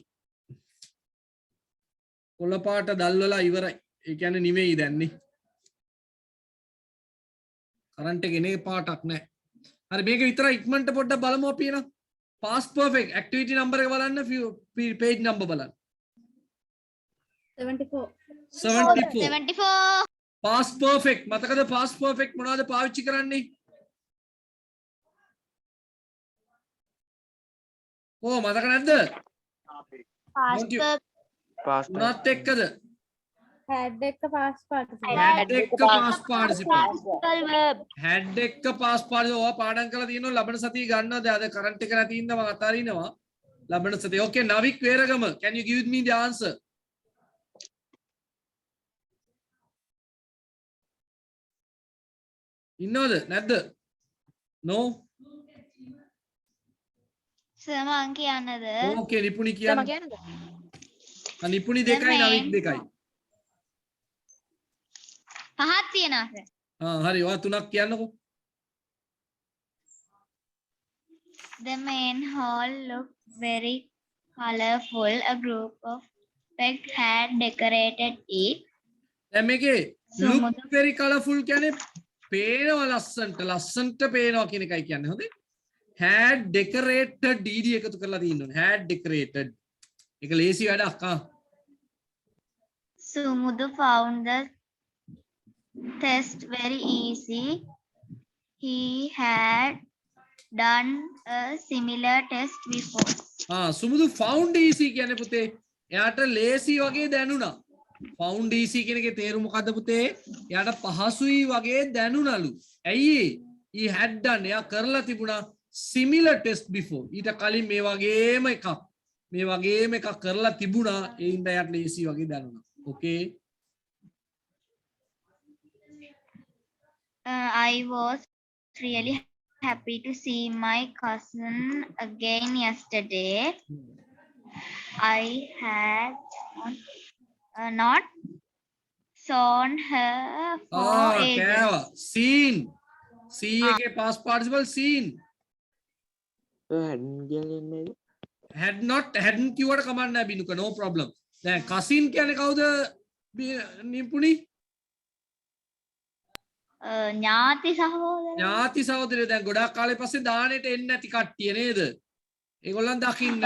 කොළ පාට දැල්වලා ඉවරයි ඒ කියන්නේ නිමෙයි දැන්නේ කරන්ට් එක එනේ පාටක් නැහැ හරි මේක විතර ඉක්මනට පොඩ්ඩක් බලමු අපි එන past perfect activity number එක බලන්න page number බලන්න 74 past perfect මතකද past perfect මොනවද පාවිච්චි කරන්නේ මතක නැද්ද මොනවත් එක්කද had එක past participle had එක past participle ඔයා පාඩම් කරලා තියෙනවා ලබන සතිය ගන්නවද අද කරන්ට් එක නැති ඉඳ මම අතාරිනවා ලබන සතිය okay නවික් වේරගම can you give me the answer ඉන්නවද නැද්ද no sir මං කියන්නද okay නිපුණි කියන්න නිපුණි දෙකයි නවික් දෙකයි පහක් තියෙනවා sir. හරි ඔයා තුනක් කියන්නකෝ The main hall looked very colorful. A group of pigs had decorated it. දැන් මේකේ look සුමුදු very colorful කියන්නේ පේනවා ලස්සන්ට පේනවා කියන එකයි කියන්නේ. හොඳේ. had decorated dd එකතු කරලා තියෙන්න ඕනේ. had decorated. ඒක ලේසි වැඩක් ආ. Sumudu found the test very easy. He had done a similar test before. Sumudu found easy කියන්නේ පුතේ එයාට ලේසි වගේ දැනුණා. found easy කියන එකේ තේරුම මොකද්ද පුතේ? එයාට පහසුයි වගේ දැනුණලු. ඇයි he had done එයා කරලා තිබුණා similar test before. ඊට කලින් මේ වගේම එකක් කරලා තිබුණා. ඒ හින්දා එයාට ලේසි වගේ දැනුණා. Okay. I was really happy to see my cousin again yesterday. I had not seen her for ages. කෑවා. seen. see එකේ past participle seen. hadn't කිව්වට කමක් නැහැ බිනුක no problem. දැන් cousin කියන්නේ කවුද නිපුණි? ඥාති සහෝදරයා. ඥාති සහෝදරයෝ දැන් ගොඩාක් කාලෙ පස්සේ දානෙට එන්නේ නැති කට්ටිය නේද? ඒගොල්ලන් දකින්න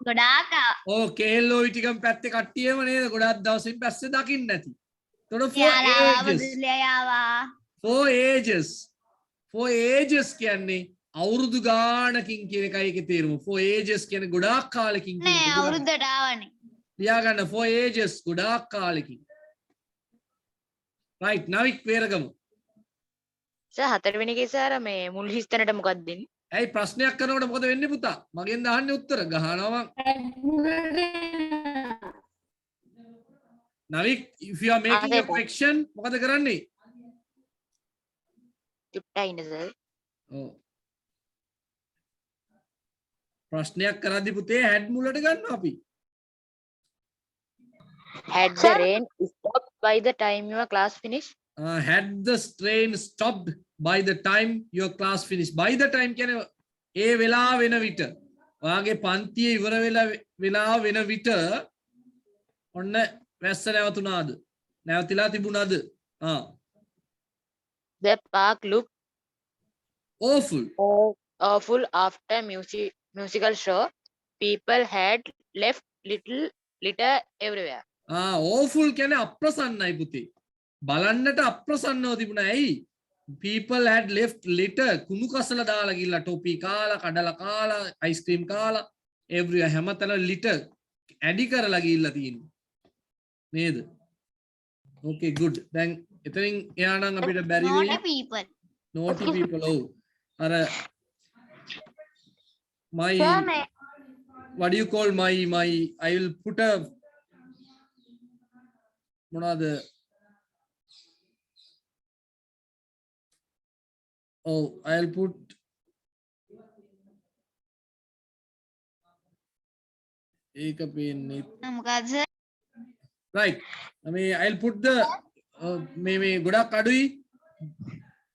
ගොඩාක් ඔව් කේල්ලෝ විටිකම් පැත්තේ කට්ටියම නේද ගොඩාක් දවසින් පස්සේ දකින්න නැති. එතකොට for ages කියන්නේ අවුරුදු ගානකින් කියන එකයි ඒකේ තේරුම. for ages කියන්නේ ගොඩාක් කාලෙකින් කියන එක. නෑ අවුරුද්දට ආවනේ. ලියාගන්න for ages ගොඩාක් කාලෙකින්. right නවික් වේරගමු. සර් හතරවෙනි එකේ සර් මේ මුල් හිස්තැනට මොකක්ද දෙන්නේ? ඇයි ප්‍රශ්නයක් කරනකොට මොකද වෙන්නේ පුතා? මගෙන් අහන්නේ උත්තර ගහනවා මං. නවික් if you are making a correction මොකද කරන්නේ? චුට්ටයි ඉන්න සර්. ඔව්. ප්‍රශ්නයක් කරද්දි පුතේ head මුලට ගන්නවා අපි. Had the rain stopped by the time your class finished? Had the train stopped by the time your class finished. By the time කියන්නේ ඒ වෙලාව වෙන විට. ඔයාගේ පන්තිය ඉවර වෙලා වෙන විට ඔන්න වැස්ස නැවතුණාද? නැවතිලා තිබුණාද? The park looked awful. Awful after musical show. People had left litter everywhere. awful කියන්නේ අප්‍රසන්නයි පුතේ. බලන්නට අප්‍රසන්නව තිබුණා. ඇයි? people had left litter කුණු කසල දාලා ගිහලා ටොපි කාලා කඩලා කාලා අයිස්ක්‍රීම් කාලා everywhere හැමතැන litter ඇඩි කරලා ගිහලා තියෙනවා. නේද? okay good. දැන් එතනින් එයා නම් අපිට බැරි වෙයි. naughty people. ඔව්. අර my what do you call my I will put a මොනවාද? oh I'll put ඒක පේන්නේ මොකද? right I'll put the මේ ගොඩක් අඩුයි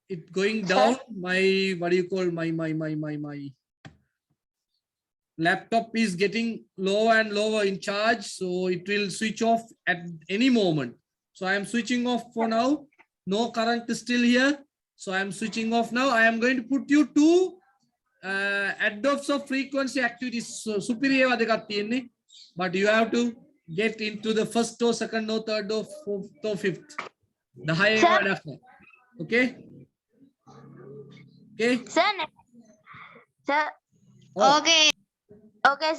it going down my what do you call my laptop is getting lower and lower in charge, so it will switch off at any moment. So I am switching off for now. No current is still here, so I am switching off now. I am going to put you to adverbs of frequency activities. Superior දෙකක් තියෙන්නේ, but you have to get into the first or second or third or fourth or fifth. The higher order. Okay. Okay. Sir. Oh. Okay.